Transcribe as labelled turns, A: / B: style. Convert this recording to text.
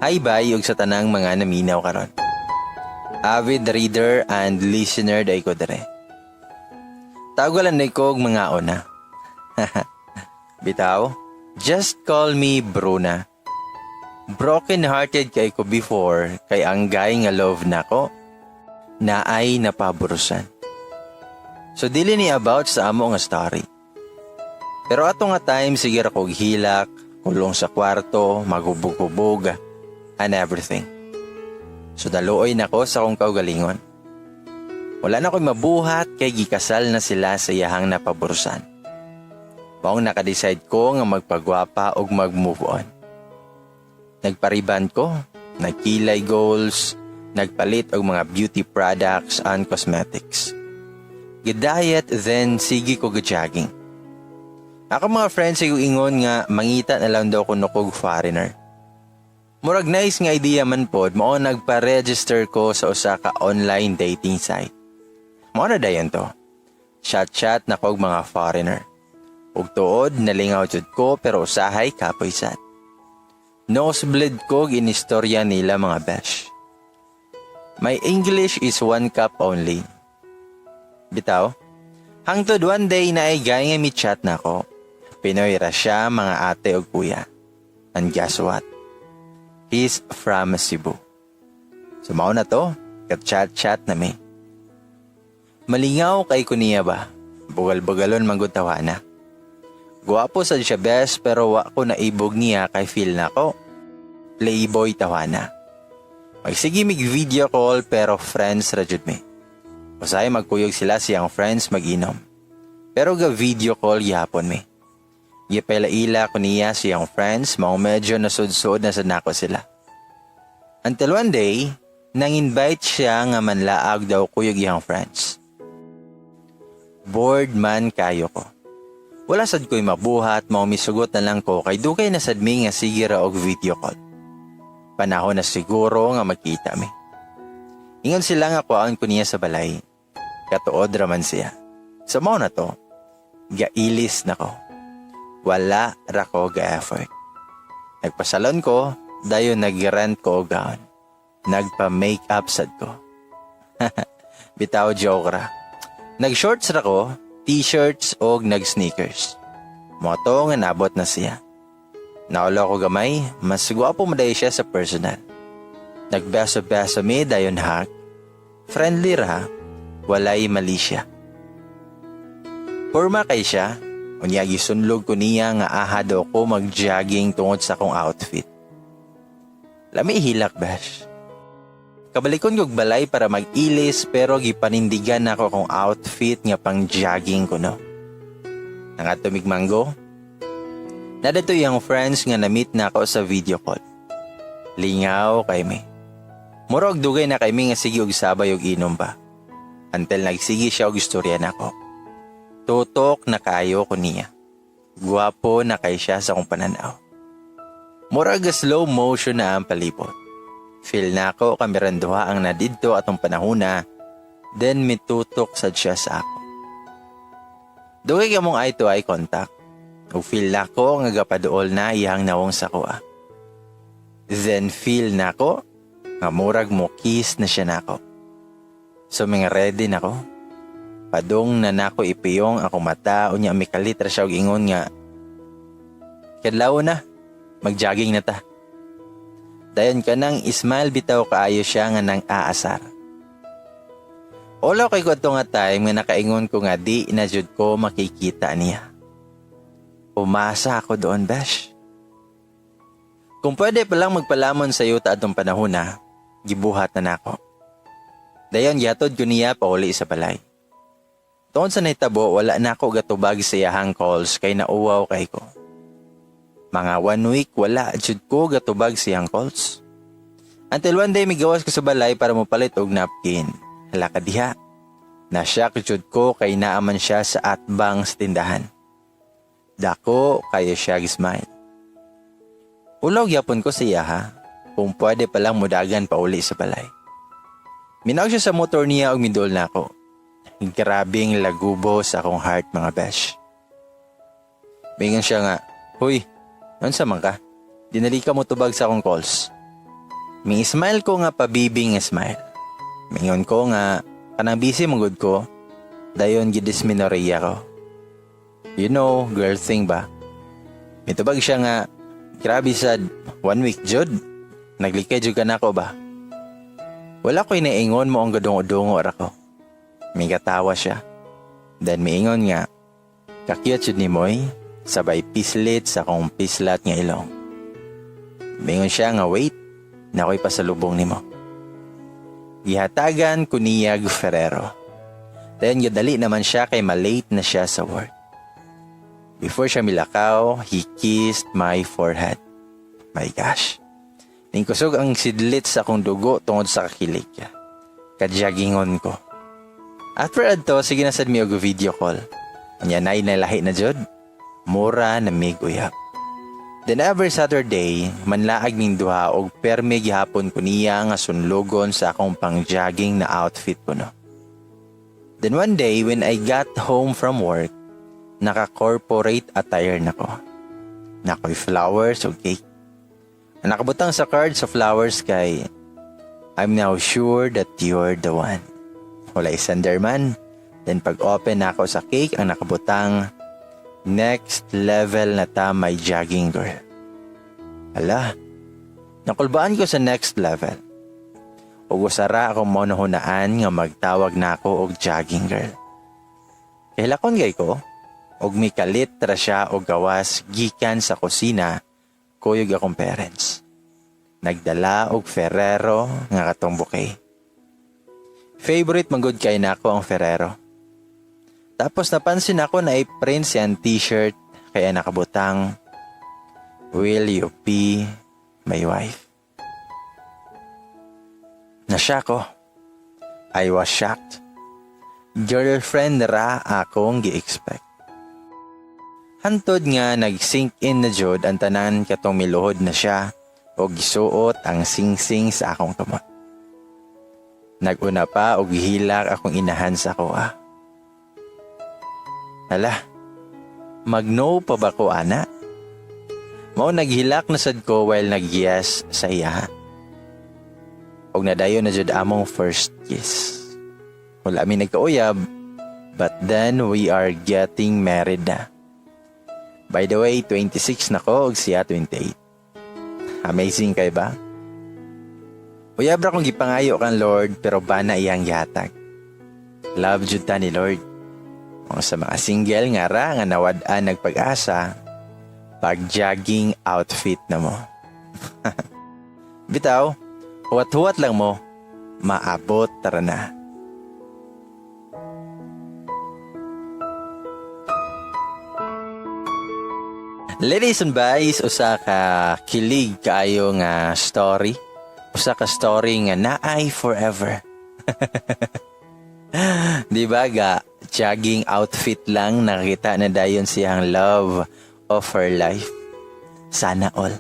A: Hi bye ug sa tanang mga naminaw karon. Avid reader and listener day ko dere. Tawagan na ko og mga ona. Bitaw, just call me Bruna. Broken-hearted kay ko before kay ang guy nga love nako na ay napaburusan. So dili ni about sa amo nga story. Pero ato nga time sige ra kog hilak, kulong sa kwarto, magubog-ubog, and everything. So daluoy nako sa akong kaugalingon. Wala na ko'y mabuhat kay gikasal na sila sa iyahang napaburusan. Maong nakadecide ko nga magpagwapa og mag-move on. Nagpariban ko, nagkilay goals, nagpalit og mga beauty products and cosmetics. Gidayet then sige ko jogging. Ako mga friends ay ingon nga mangita na lang daw ko nukog foreigner. Murag nice nga idea man pod, mao nagpa-register ko sa usa ka online dating site. Mao na dayon to. Chat na kog mga foreigner. Ug tuod nalingaw jud ko pero usahay kapoy sad. Nosebleed ko ginistorya nila mga besh. My English is 1 cup only. Bitaw, hangtod one day na ay gaya nga mi-chat na ko. Pinoy ra siya mga ate ug kuya. And guess what? He's from Cebu. So mao na to, kat-chat na may. Malingaw kay kuniya ba? Bugal-bugalon manggutawa na. Guwapo sad siya best pero wa ko naibog niya kay feel na ko. Playboy tawana. Magsige mig video call pero friends ra jud mi. Usay magkuyog sila siyang friends mag-inom. Pero ga video call yapon mi. Gipaila-ila ko niya siyang friends mao medyo nasud-sud na sad nako sila. Until one day, nang-invite siya nga manlaag daw kuyog iyang friends. Bored man kayo ko. Wala sad ko'y mabuhat, mao misugot na lang ko kay dugay na sad mi nga sige ra og video call. Panahon na siguro nga magkita mi. Ingon sila nga kuhaan ko niya sa balay. Katuod raman siya. Sa mao na to, gailis na ko. Wala ra ko ga-effort. Nagpasalon ko, dayon nag-rent ko og gown. Nagpa-makeup sad ko. Bitaw joke ra. Nag-shorts ra ko, t-shirts og nag-sneakers. Moto nga nabot na siya. Naulo ko gamay, mas gwapo mo dahi siya sa personal. Nagbeso-beso mi dayon hug. Friendly ra, walay mali siya. Porma kay siya, unya gisunlog ko niya nga ahado ko mag-jogging tungod sa akong outfit. Lami hilak bash. Kabalikon kog balay para mag-ilis pero gipanindigan ako akong outfit nga pang jogging ko no. Ang atumig manggo. Nadato yung friends nga na-meet na ako sa video call. Lingaw kay mi. Murag dugay na kay mi nga sige og sabay og inom ba. Until nagsige siya og istorya na ako. Tutok na kayo ko niya. Guwapo na kay siya sa akong pananaw. Murag slow motion na ang palibot. Feel na ako kamiranduha ang nadidto atong panahona, then mitutok sad siya sa ako. Dugay ka mong eye-to-eye contact, ug feel na ko nga gapaduol na iyang nawong sa kuha. Then feel na ko nga murag mo kiss na siya nako. So mga ready na ko. Padung na nako ipiyong ako mata, unya mikalit ra siya og ingon nga, kadlaw na, mag-jogging na ta. Dayon ka nang ismail bitaw kaayo siya nga nang aasar. Olaw kay ko nga time nga nakaingon ko nga di na jud ko makikita niya. Umasa ako doon, besh. Kung pwede palang magpalamon sa iyo ta atong panahon na, gibuhat na nako. Dayon gihatod ko niya pauli sa balay. Tungod sa nahitabo, wala na ako gatubag sa iyahang calls kay nauwaw kay ko. Mga 1 week, wala jud ko gatubag siyang calls. Until one day, migawas ko sa balay para mapalit og napkin. Hala ka diha. Nasyak jud ko kay naaman siya sa atbang sa tindahan. Dako, kaya siya gismile. Ulaw yapon ko siya ha, kung pwede palang mudagan pa uli sa balay. Minawag siya sa motor niya og midol na ako. Grabing lagubo sa akong heart mga besh. Bingan siya nga, "Huy, ano sa man ka? Dinali ka mo tubag sa akong calls." May smile ko nga pabibing smile. Mingon ko nga, kanang busy mong ko, dayon gidisminorrhea ko. You know, girl thing ba? Mitubag siya nga, grabe sad, 1 week jud. Naglikay jud ka na ko ba? Wala ko inaingon mo ang gadungo-dungo ako. May katawa siya. Then miingon nga, kakyat jud ni Moy, sabay pislit sa akong pislat nga ilong. Mingon siya nga, wait, na ako'y pasalubong ni mo. Gihatagan ko niya Ferrero. Then gadali naman siya kay malate na siya sa work. Before siya milakaw, he kissed my forehead. My gosh. Tingkusog ang sidlit sa akong dugo tungod sa kakilig. Kadyagingon ko. After adto, sige na sad mi og video call. Anya nay nalahi na jud. Mura na mig uyab. Then every Saturday, manlaag ning duha og perme gihapon ko niya nga sunlogon sa akong pang-jogging na outfit ko no. Then one day, when I got home from work, naka-corporate attire na ko. Nakoy flowers o cake. Nakabutang sa card sa flowers kay I'm now sure that you're the one. Wala isander man. Then pag-open na ako sa cake, ang nakabutang next level na ta my jogging girl. Ala, nakulbaan ko sa next level. Ug usara ako monahunaan nga magtawag na ako og jogging girl. Kahilakon gay ko, og may kalit ra siya og gawas gikan sa kusina, kuyog akong parents. Nagdala og Ferrero nga katong bouquet. Favorite manggod kay nako ang Ferrero. Tapos napansin ako na i-print siyang t-shirt kaya nakabutang, will you be my wife? Nasya ko. I was shocked. Girlfriend ra akong gi-expect. Hantod nga nag-sink in na jud ang tanan katong miluhod na siya o gisuot ang sing-sing sa akong kamot. Naguna pa og gihilak akong inahan sa kuha. Hala, mag-no pa ba ko, ana? Mao naghilak na sad ko while nag-yes sa iya. Og nadayon na jud among first kiss. Wala mi nagkauyab, but then we are getting married na. By the way, 26 na ko og siya 28. Amazing kay ba? Uyab ra kong gipangayo kan Lord pero bana iyang yatag. Love jud ta ni Lord. Kung sa mga single nga ra nga nawad-an nagpag-asa, pag-jogging outfit na mo. Bitaw, huwat-huwat lang mo, maabot tara na. Ladies and boys, usa ka kilig kaayo nga story. Usa ka story nga naay forever. Di ba ga, jogging outfit lang nakita na dayon siyang love of her life. Sana all.